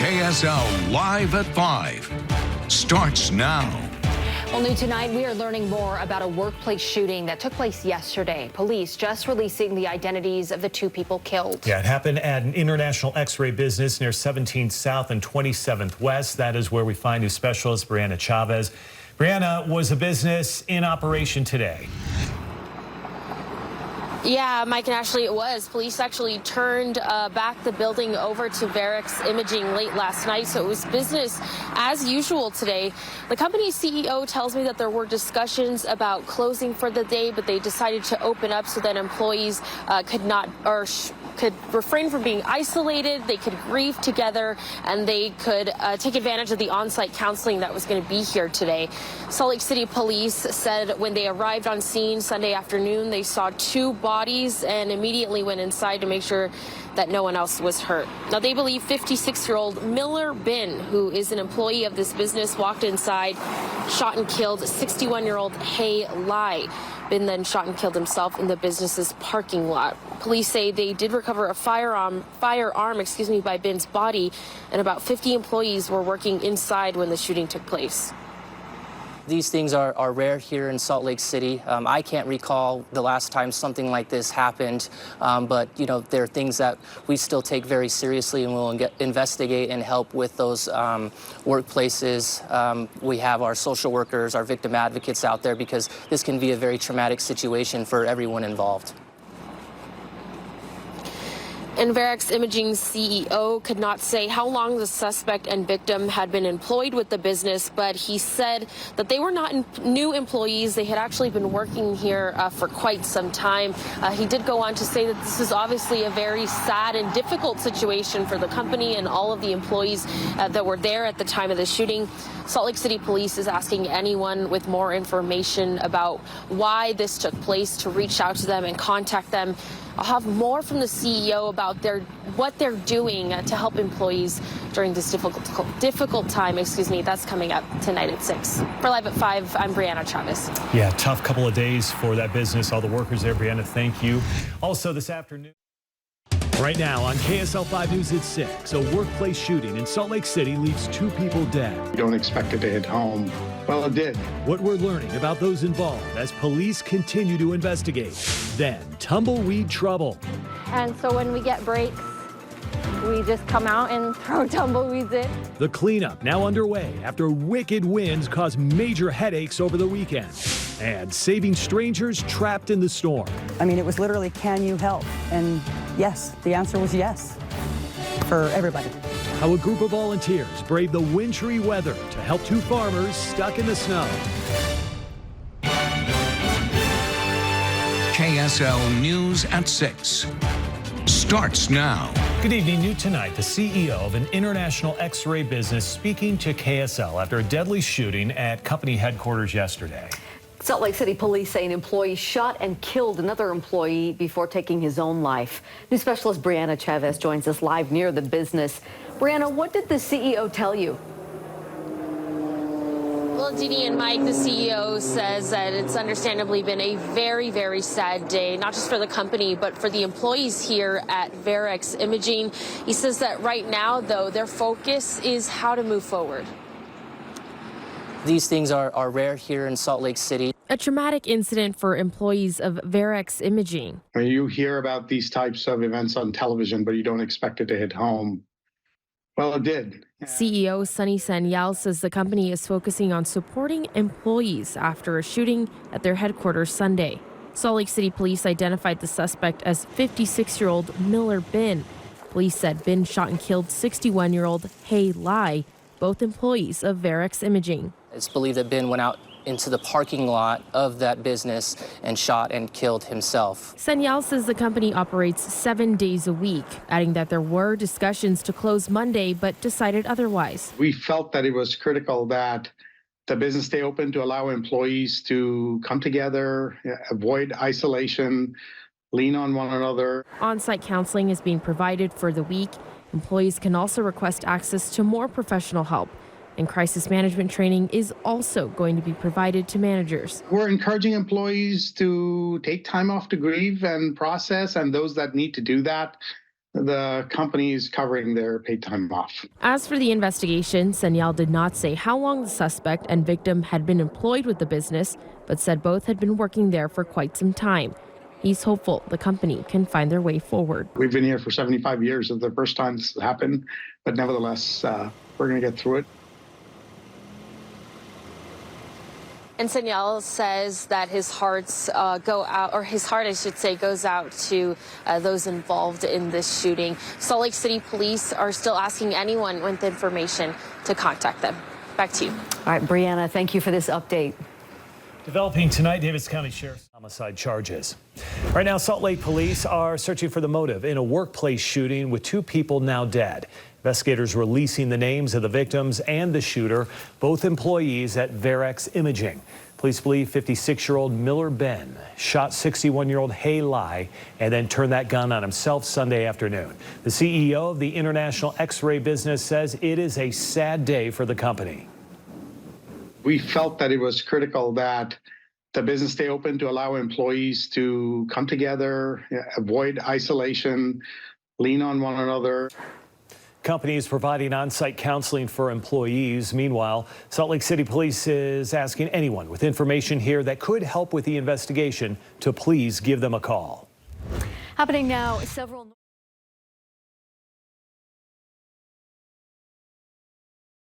KSL Live at 5 starts now. Well, new tonight, we are learning more about a workplace shooting that took place yesterday. Police just releasing the identities of the two people killed. Yeah, it happened at an international x-ray business near 17th South and 27th West. That is where we find news specialist Brianna Chavez. Brianna, was a business in operation today? Yeah, Mike and Ashley, it was. Police actually turned back the building over to Verix Imaging late last night, so it was business as usual today. The company's CEO tells me that there were discussions about closing for the day, but they decided to open up so that employees could refrain from being isolated, they could grieve together, and they could take advantage of the on-site counseling that was going to be here today. Salt Lake City Police said when they arrived on scene Sunday afternoon, they saw two bodies and immediately went inside to make sure that no one else was hurt. Now, they believe 56-year-old Miller Bin, who is an employee of this business, walked inside, shot and killed 61-year-old Hay Lai. Bin then shot and killed himself in the business's parking lot. Police say they did recover a firearm by Bin's body, and about 50 employees were working inside when the shooting took place. These things are rare here in Salt Lake City. I can't recall the last time something like this happened, but you know, there are things that we still take very seriously, and we'll investigate and help with those workplaces. We have our social workers, our victim advocates out there, because this can be a very traumatic situation for everyone involved. And Verix Imaging's CEO could not say how long the suspect and victim had been employed with the business, but he said that they were not new employees. They had actually been working here for quite some time. He did go on to say that this is obviously a very sad and difficult situation for the company and all of the employees that were there at the time of the shooting. Salt Lake City Police is asking anyone with more information about why this took place to reach out to them and contact them. I'll have more from the CEO about what they're doing to help employees during this difficult time. That's coming up tonight at 6. For Live at 5, I'm Brianna Chavez. Yeah, tough couple of days for that business. All the workers there, Brianna, thank you. Also this afternoon. Right now on KSL-5 News at 6, a workplace shooting in Salt Lake City leaves 2 people dead. You don't expect it to hit home. Well, it did. What we're learning about those involved as police continue to investigate. Then, tumbleweed trouble. And so when we get breaks, we just come out and throw tumbleweeds in. The cleanup now underway after wicked winds caused major headaches over the weekend. And saving strangers trapped in the storm. I mean, it was literally, can you help? And yes, the answer was yes for everybody. How a group of volunteers braved the wintry weather to help 2 farmers stuck in the snow. KSL News at 6 starts now. Good evening. New tonight, the CEO of an international x-ray business speaking to KSL after a deadly shooting at company headquarters yesterday. Salt Lake City Police say an employee shot and killed another employee before taking his own life. News specialist Brianna Chavez joins us live near the business. Brianna, what did the CEO tell you? Well, Dini and Mike, the CEO says that it's understandably been a very, very sad day, not just for the company, but for the employees here at Verix Imaging. He says that right now, though, their focus is how to move forward. These things are rare here in Salt Lake City. A traumatic incident for employees of Verix Imaging. You hear about these types of events on television, but you don't expect it to hit home. Well, it did. CEO Sunny Sanyal says the company is focusing on supporting employees after a shooting at their headquarters Sunday. Salt Lake City Police identified the suspect as 56-year-old Miller Bin. Police said Bin shot and killed 61-year-old Hay Lai, both employees of Verix Imaging. It's believed that Bin went out into the parking lot of that business and shot and killed himself. Sanyal says the company operates 7 days a week, adding that there were discussions to close Monday, but decided otherwise. We felt that it was critical that the business stay open to allow employees to come together, avoid isolation, lean on one another. On-site counseling is being provided for the week. Employees can also request access to more professional help. And crisis management training is also going to be provided to managers. We're encouraging employees to take time off to grieve and process, and those that need to do that, the company is covering their paid time off. As for the investigation, Senyal did not say how long the suspect and victim had been employed with the business, but said both had been working there for quite some time. He's hopeful the company can find their way forward. We've been here for 75 years. It's the first time this has happened, but nevertheless, we're going to get through it. And Senyal says that his hearts go out, or his heart, I should say, goes out to those involved in this shooting. Salt Lake City police are still asking anyone with information to contact them. Back to you. All right, Brianna, thank you for this update. Developing tonight, Davis County Sheriff's homicide charges. Right now, Salt Lake police are searching for the motive in a workplace shooting with 2 people now dead. Investigators releasing the names of the victims and the shooter, both employees at Verex Imaging. Police believe 56-year-old Miller Ben shot 61-year-old Hay Lai and then turned that gun on himself Sunday afternoon. The CEO of the international X-ray business says it is a sad day for the company. We felt that it was critical that the business stay open to allow employees to come together, avoid isolation, lean on one another. Companies providing on-site counseling for employees. Meanwhile, Salt Lake City Police is asking anyone with information here that could help with the investigation to please give them a call. Happening now, several